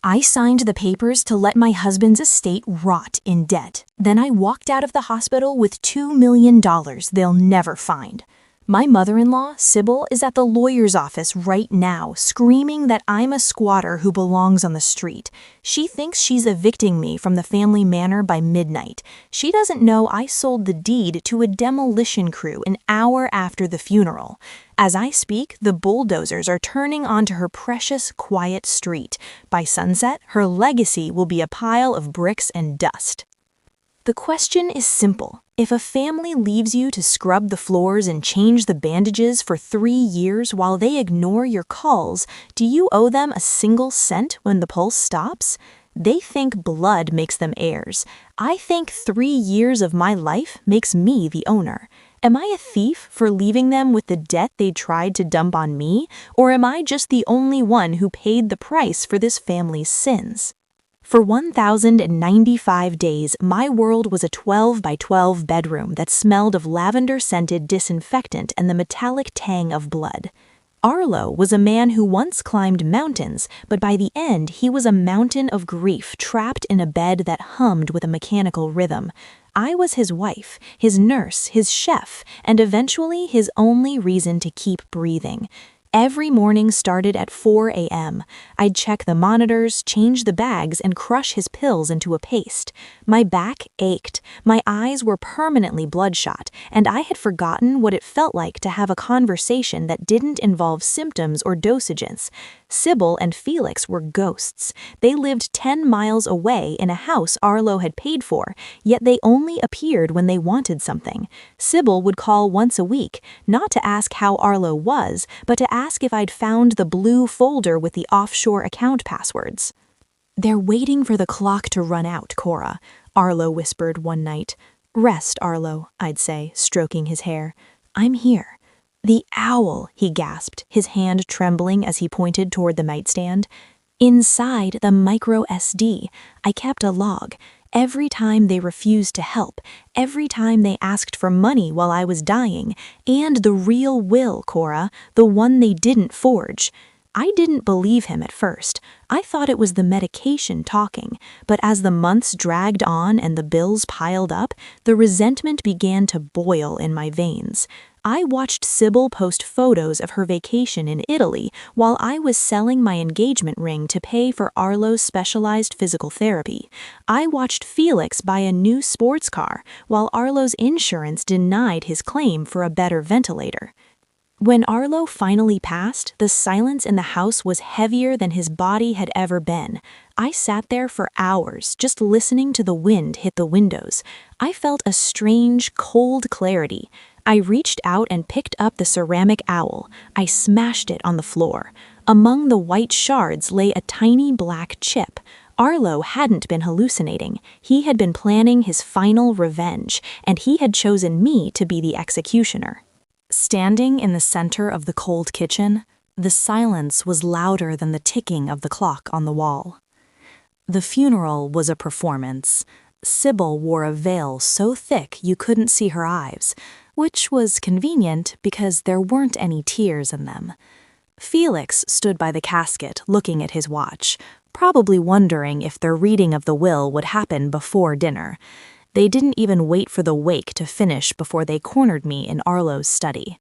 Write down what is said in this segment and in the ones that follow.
I signed the papers to let my husband's estate rot in debt. Then I walked out of the hospital with $2 million they'll never find. My mother-in-law, Sybil, is at the lawyer's office right now, screaming that I'm a squatter who belongs on the street. She thinks she's evicting me from the family manor by midnight. She doesn't know I sold the deed to a demolition crew an hour after the funeral. As I speak, the bulldozers are turning onto her precious, quiet street. By sunset, her legacy will be a pile of bricks and dust. The question is simple. If a family leaves you to scrub the floors and change the bandages for 3 years while they ignore your calls, do you owe them a single cent when the pulse stops? They think blood makes them heirs. I think 3 years of my life makes me the owner. Am I a thief for leaving them with the debt they tried to dump on me, or am I just the only one who paid the price for this family's sins? For 1,095 days, my world was a 12 by 12 bedroom that smelled of lavender-scented disinfectant and the metallic tang of blood. Arlo was a man who once climbed mountains, but by the end he was a mountain of grief trapped in a bed that hummed with a mechanical rhythm. I was his wife, his nurse, his chef, and eventually his only reason to keep breathing. Every morning started at 4 a.m. I'd check the monitors, change the bags, and crush his pills into a paste. My back ached, my eyes were permanently bloodshot, and I had forgotten what it felt like to have a conversation that didn't involve symptoms or dosages. Sybil and Felix were ghosts. They lived 10 miles away in a house Arlo had paid for, yet they only appeared when they wanted something. Sybil would call once a week, not to ask how Arlo was, but to ask if I'd found the blue folder with the offshore account passwords. "They're waiting for the clock to run out, Cora," Arlo whispered one night. "Rest, Arlo," I'd say, stroking his hair. "I'm here." "The owl," he gasped, his hand trembling as he pointed toward the nightstand. "Inside the micro SD, I kept a log. Every time they refused to help, every time they asked for money while I was dying, and the real will, Cora, the one they didn't forge." I didn't believe him at first. I thought it was the medication talking, but as the months dragged on and the bills piled up, the resentment began to boil in my veins. I watched Sybil post photos of her vacation in Italy while I was selling my engagement ring to pay for Arlo's specialized physical therapy. I watched Felix buy a new sports car while Arlo's insurance denied his claim for a better ventilator. When Arlo finally passed, the silence in the house was heavier than his body had ever been. I sat there for hours, just listening to the wind hit the windows. I felt a strange, cold clarity. I reached out and picked up the ceramic owl. I smashed it on the floor. Among the white shards lay a tiny black chip. Arlo hadn't been hallucinating. He had been planning his final revenge, and he had chosen me to be the executioner. Standing in the center of the cold kitchen, the silence was louder than the ticking of the clock on the wall. The funeral was a performance. Sybil wore a veil so thick you couldn't see her eyes, which was convenient because there weren't any tears in them. Felix stood by the casket looking at his watch, probably wondering if their reading of the will would happen before dinner. They didn't even wait for the wake to finish before they cornered me in Arlo's study.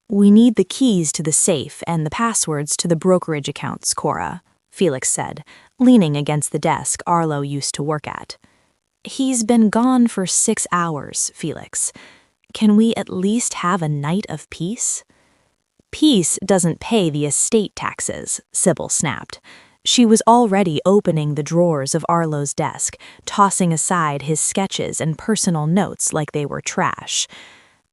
"We need the keys to the safe and the passwords to the brokerage accounts, Cora," Felix said, leaning against the desk Arlo used to work at. "He's been gone for 6 hours, Felix. Can we at least have a night of peace?" "Peace doesn't pay the estate taxes," Sybil snapped. She was already opening the drawers of Arlo's desk, tossing aside his sketches and personal notes like they were trash.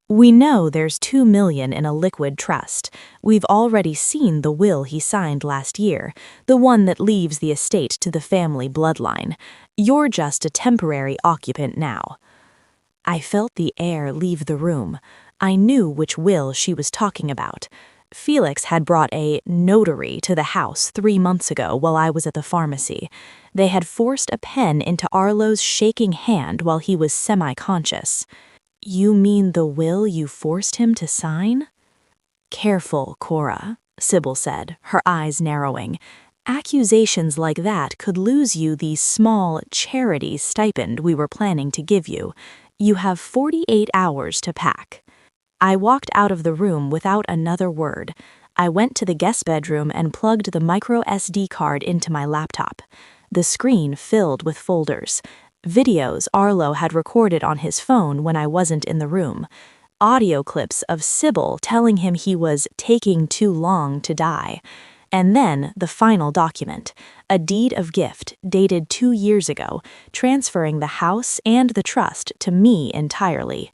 "We know there's $2 million in a liquid trust. We've already seen the will he signed last year, the one that leaves the estate to the family bloodline. You're just a temporary occupant now." I felt the air leave the room. I knew which will she was talking about. Felix had brought a notary to the house 3 months ago while I was at the pharmacy. They had forced a pen into Arlo's shaking hand while he was semi-conscious. "You mean the will you forced him to sign?" "Careful, Cora," Sybil said, her eyes narrowing. Accusations like that could lose you the small charity stipend we were planning to give you. You have 48 hours to pack." I walked out of the room without another word. I went to the guest bedroom and plugged the micro SD card into my laptop. The screen filled with folders. Videos Arlo had recorded on his phone when I wasn't in the room. Audio clips of Sybil telling him he was taking too long to die. And then the final document, a deed of gift dated 2 years ago, transferring the house and the trust to me entirely.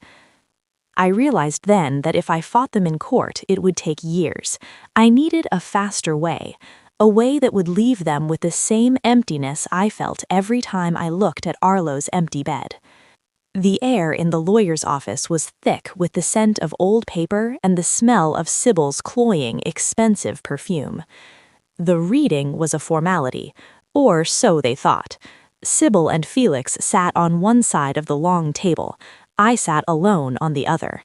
I realized then that if I fought them in court, it would take years. I needed a faster way, a way that would leave them with the same emptiness I felt every time I looked at Arlo's empty bed. The air in the lawyer's office was thick with the scent of old paper and the smell of Sybil's cloying, expensive perfume. The reading was a formality, or so they thought. Sybil and Felix sat on one side of the long table. I sat alone on the other.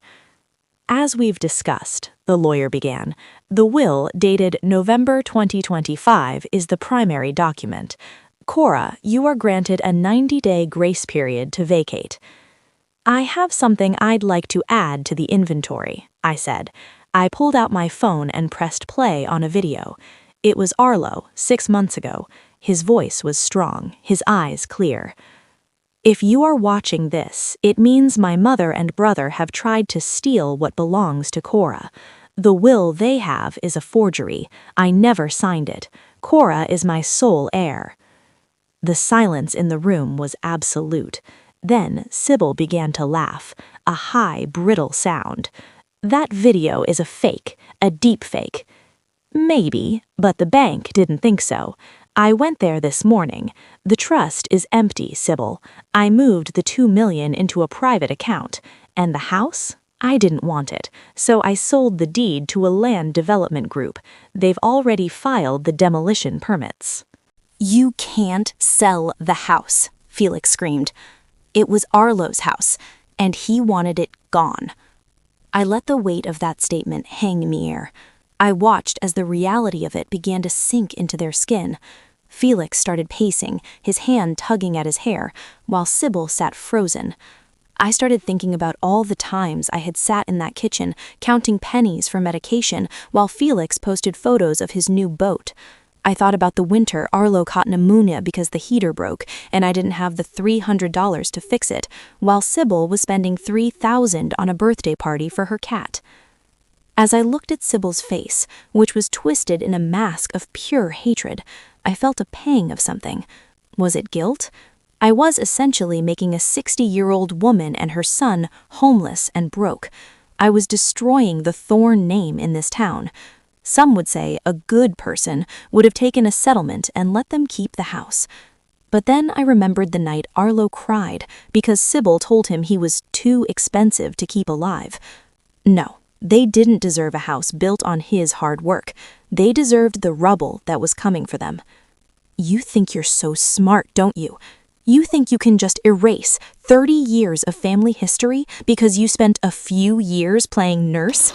"As we've discussed," the lawyer began, "the will dated November 2025 is the primary document. Cora, you are granted a 90-day grace period to vacate." "I have something I'd like to add to the inventory," I said. I pulled out my phone and pressed play on a video. It was Arlo, 6 months ago. His voice was strong, his eyes clear. "If you are watching this, it means my mother and brother have tried to steal what belongs to Cora. The will they have is a forgery. I never signed it. Cora is my sole heir." The silence in the room was absolute. Then Sybil began to laugh, a high, brittle sound. "That video is a fake, a deep fake." "Maybe, but the bank didn't think so. I went there this morning. The trust is empty, Sybil. I moved the $2 million into a private account. And the house? I didn't want it, so I sold the deed to a land development group. They've already filed the demolition permits." "You can't sell the house," Felix screamed. "It was Arlo's house, and he wanted it gone." I let the weight of that statement hang in the air. I watched as the reality of it began to sink into their skin. Felix started pacing, his hand tugging at his hair, while Sybil sat frozen. I started thinking about all the times I had sat in that kitchen, counting pennies for medication, while Felix posted photos of his new boat. I thought about the winter Arlo caught pneumonia because the heater broke, and I didn't have the $300 to fix it, while Sybil was spending $3,000 on a birthday party for her cat. As I looked at Sybil's face, which was twisted in a mask of pure hatred, I felt a pang of something. Was it guilt? I was essentially making a 60-year-old woman and her son homeless and broke. I was destroying the Thorne name in this town. Some would say a good person would have taken a settlement and let them keep the house. But then I remembered the night Arlo cried because Sybil told him he was too expensive to keep alive. No, they didn't deserve a house built on his hard work. They deserved the rubble that was coming for them. "You think you're so smart, don't you? You think you can just erase 30 years of family history because you spent a few years playing nurse?"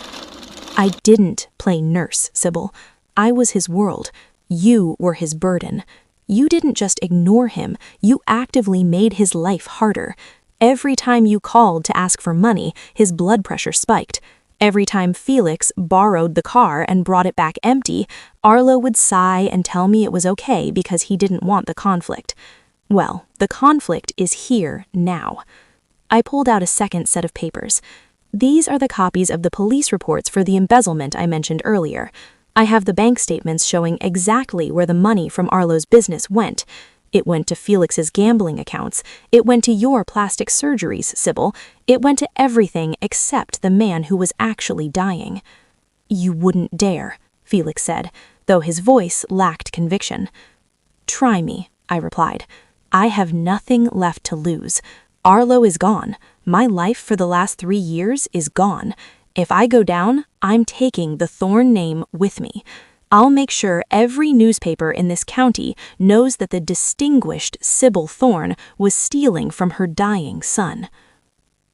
"I didn't play nurse, Sybil. I was his world. You were his burden. You didn't just ignore him, you actively made his life harder. Every time you called to ask for money, his blood pressure spiked. Every time Felix borrowed the car and brought it back empty, Arlo would sigh and tell me it was okay because he didn't want the conflict. Well, the conflict is here now." I pulled out a second set of papers. These are the copies of the police reports for the embezzlement I mentioned earlier. I have the bank statements showing exactly where the money from Arlo's business went. It went to Felix's gambling accounts. It went to your plastic surgeries, Sybil. It went to everything except the man who was actually dying. "You wouldn't dare," Felix said, though his voice lacked conviction. "Try me," I replied. "I have nothing left to lose. Arlo is gone. My life for the last 3 years is gone. If I go down, I'm taking the Thorne name with me. I'll make sure every newspaper in this county knows that the distinguished Sybil Thorne was stealing from her dying son."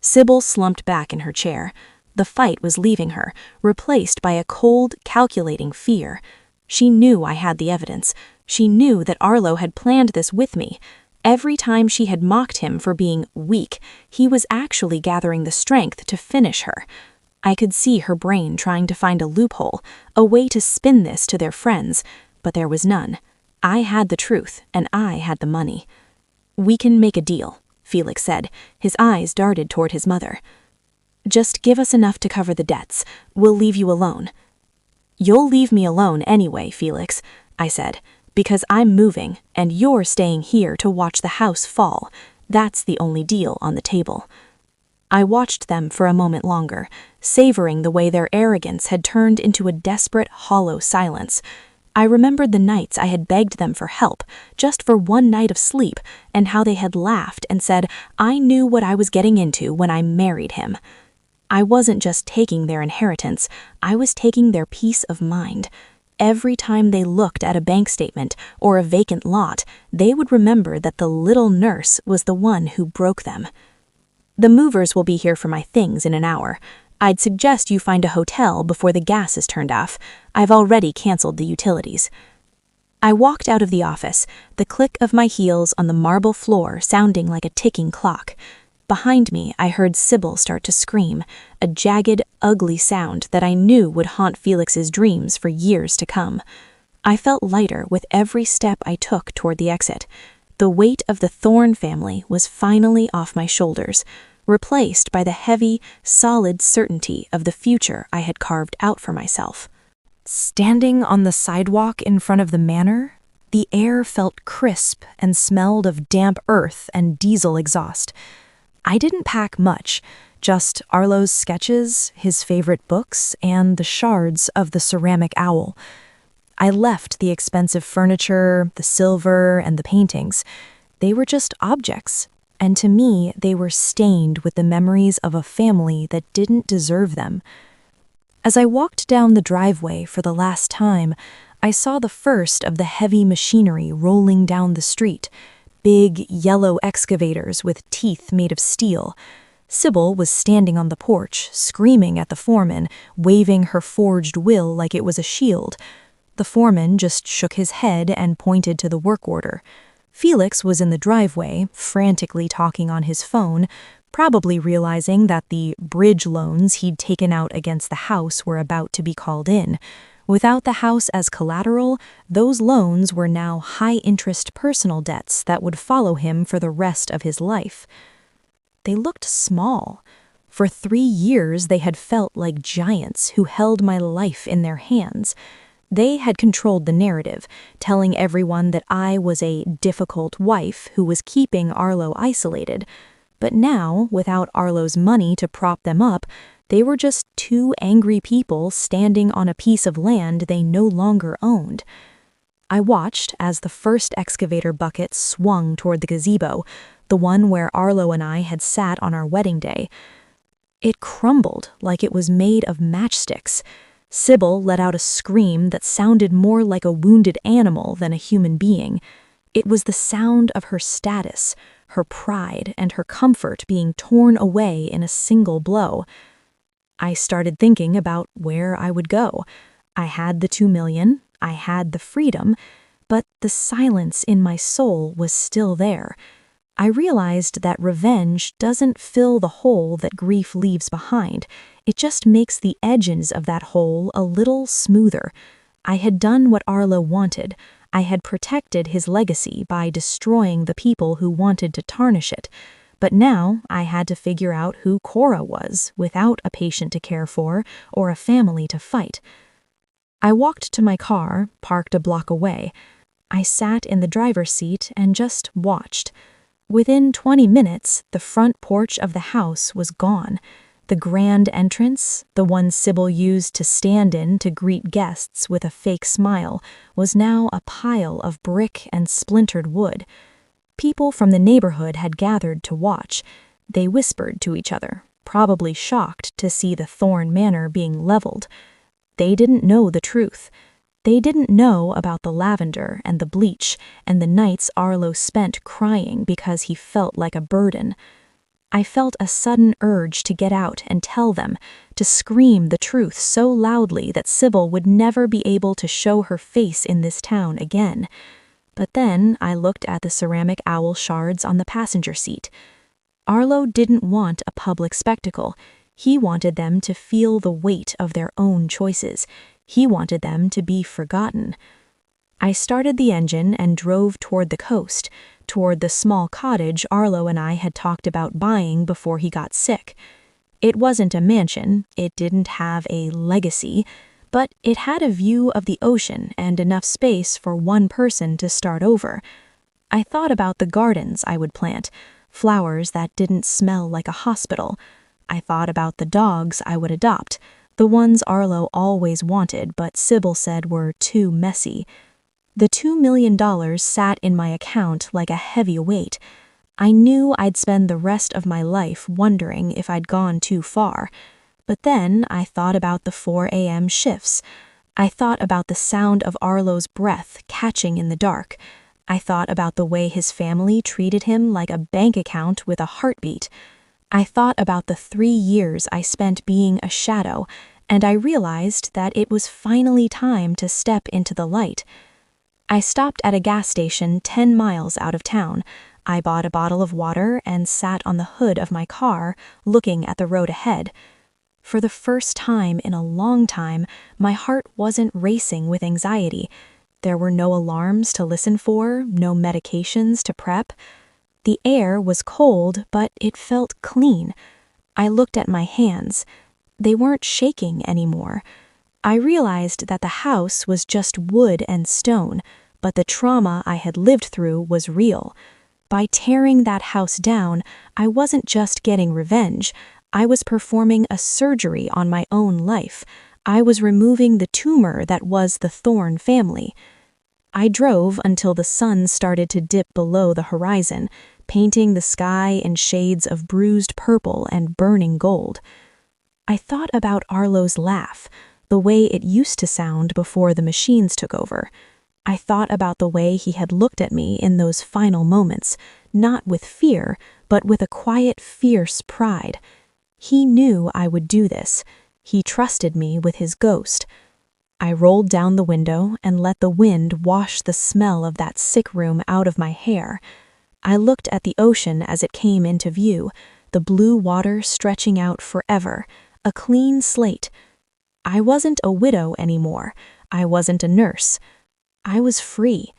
Sybil slumped back in her chair. The fight was leaving her, replaced by a cold, calculating fear. She knew I had the evidence. She knew that Arlo had planned this with me. Every time she had mocked him for being weak, he was actually gathering the strength to finish her. I could see her brain trying to find a loophole, a way to spin this to their friends, but there was none. I had the truth, and I had the money. "We can make a deal," Felix said. His eyes darted toward his mother. "Just give us enough to cover the debts. We'll leave you alone." "You'll leave me alone anyway, Felix," I said, "because I'm moving, and you're staying here to watch the house fall. That's the only deal on the table." I watched them for a moment longer, savoring the way their arrogance had turned into a desperate, hollow silence. I remembered the nights I had begged them for help, just for one night of sleep, and how they had laughed and said I knew what I was getting into when I married him. I wasn't just taking their inheritance, I was taking their peace of mind. Every time they looked at a bank statement or a vacant lot, they would remember that the little nurse was the one who broke them. "The movers will be here for my things in an hour. I'd suggest you find a hotel before the gas is turned off. I've already canceled the utilities." I walked out of the office, the click of my heels on the marble floor sounding like a ticking clock. Behind me, I heard Sybil start to scream, a jagged, ugly sound that I knew would haunt Felix's dreams for years to come. I felt lighter with every step I took toward the exit. The weight of the Thorne family was finally off my shoulders, replaced by the heavy, solid certainty of the future I had carved out for myself. Standing on the sidewalk in front of the manor, the air felt crisp and smelled of damp earth and diesel exhaust. I didn't pack much, just Arlo's sketches, his favorite books, and the shards of the ceramic owl. I left the expensive furniture, the silver, and the paintings. They were just objects, and to me, they were stained with the memories of a family that didn't deserve them. As I walked down the driveway for the last time, I saw the first of the heavy machinery rolling down the street. Big, yellow excavators with teeth made of steel. Sybil was standing on the porch, screaming at the foreman, waving her forged will like it was a shield. The foreman just shook his head and pointed to the work order. Felix was in the driveway, frantically talking on his phone, probably realizing that the bridge loans he'd taken out against the house were about to be called in. Without the house as collateral, those loans were now high-interest personal debts that would follow him for the rest of his life. They looked small. For 3 years, they had felt like giants who held my life in their hands. They had controlled the narrative, telling everyone that I was a difficult wife who was keeping Arlo isolated. But now, without Arlo's money to prop them up, they were just 2 angry people standing on a piece of land they no longer owned. I watched as the first excavator bucket swung toward the gazebo, the one where Arlo and I had sat on our wedding day. It crumbled like it was made of matchsticks. Sybil let out a scream that sounded more like a wounded animal than a human being. It was the sound of her status, her pride, and her comfort being torn away in a single blow. I started thinking about where I would go. I had the 2 million, I had the freedom, but the silence in my soul was still there. I realized that revenge doesn't fill the hole that grief leaves behind. It just makes the edges of that hole a little smoother. I had done what Arlo wanted. I had protected his legacy by destroying the people who wanted to tarnish it. But now I had to figure out who Cora was without a patient to care for or a family to fight. I walked to my car, parked a block away. I sat in the driver's seat and just watched. Within 20 minutes, the front porch of the house was gone. The grand entrance, the one Sybil used to stand in to greet guests with a fake smile, was now a pile of brick and splintered wood. People from the neighborhood had gathered to watch. They whispered to each other, probably shocked to see the Thorne manor being leveled. They didn't know the truth. They didn't know about the lavender and the bleach and the nights Arlo spent crying because he felt like a burden. I felt a sudden urge to get out and tell them, to scream the truth so loudly that Sybil would never be able to show her face in this town again. But then I looked at the ceramic owl shards on the passenger seat. Arlo didn't want a public spectacle. He wanted them to feel the weight of their own choices. He wanted them to be forgotten. I started the engine and drove toward the coast, toward the small cottage Arlo and I had talked about buying before he got sick. It wasn't a mansion, it didn't have a legacy, but it had a view of the ocean and enough space for one person to start over. I thought about the gardens I would plant, flowers that didn't smell like a hospital. I thought about the dogs I would adopt, the ones Arlo always wanted but Sybil said were too messy. The $2 million sat in my account like a heavy weight. I knew I'd spend the rest of my life wondering if I'd gone too far. But then I thought about the 4 a.m. shifts. I thought about the sound of Arlo's breath catching in the dark. I thought about the way his family treated him like a bank account with a heartbeat. I thought about the 3 years I spent being a shadow, and I realized that it was finally time to step into the light. I stopped at a gas station 10 miles out of town. I bought a bottle of water and sat on the hood of my car, looking at the road ahead. For the first time in a long time, my heart wasn't racing with anxiety. There were no alarms to listen for, no medications to prep. The air was cold, but it felt clean. I looked at my hands. They weren't shaking anymore. I realized that the house was just wood and stone, but the trauma I had lived through was real. By tearing that house down, I wasn't just getting revenge. I was performing a surgery on my own life. I was removing the tumor that was the Thorne family. I drove until the sun started to dip below the horizon, painting the sky in shades of bruised purple and burning gold. I thought about Arlo's laugh, the way it used to sound before the machines took over. I thought about the way he had looked at me in those final moments, not with fear, but with a quiet, fierce pride. He knew I would do this. He trusted me with his ghost. I rolled down the window and let the wind wash the smell of that sick room out of my hair. I looked at the ocean as it came into view, the blue water stretching out forever, a clean slate. I wasn't a widow anymore. I wasn't a nurse. I was free.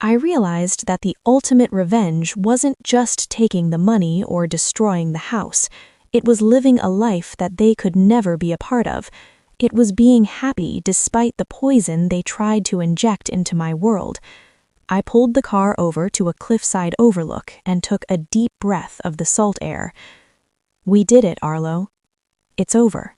I realized that the ultimate revenge wasn't just taking the money or destroying the house. It was living a life that they could never be a part of. It was being happy despite the poison they tried to inject into my world. I pulled the car over to a cliffside overlook and took a deep breath of the salt air. We did it, Arlo. It's over.